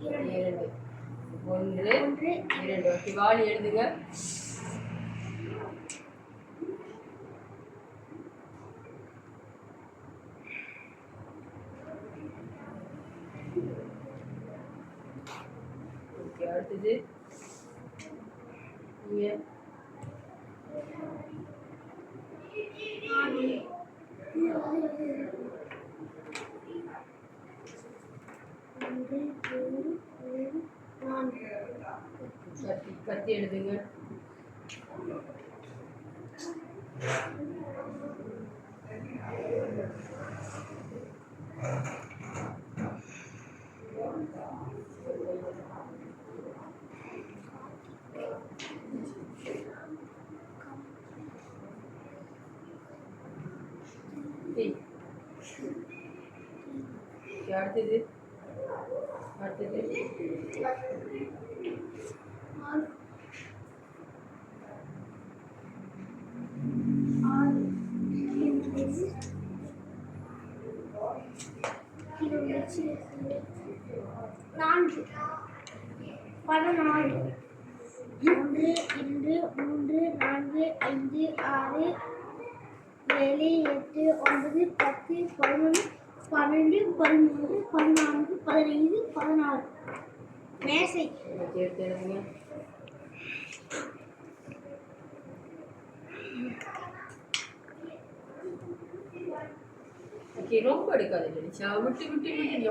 2 1 2 okay Vaali எழுதுங்க okay அடுத்தது இங்க கத்தி எழுதுங்க அடுத்தது அடுத்தது 4 16 1 2 3 4 5 6 7 8 9 10 11 12 13 14 15 16 மேசை ரொம்ப எடுக்காது விட்டு விட்டு விட்டு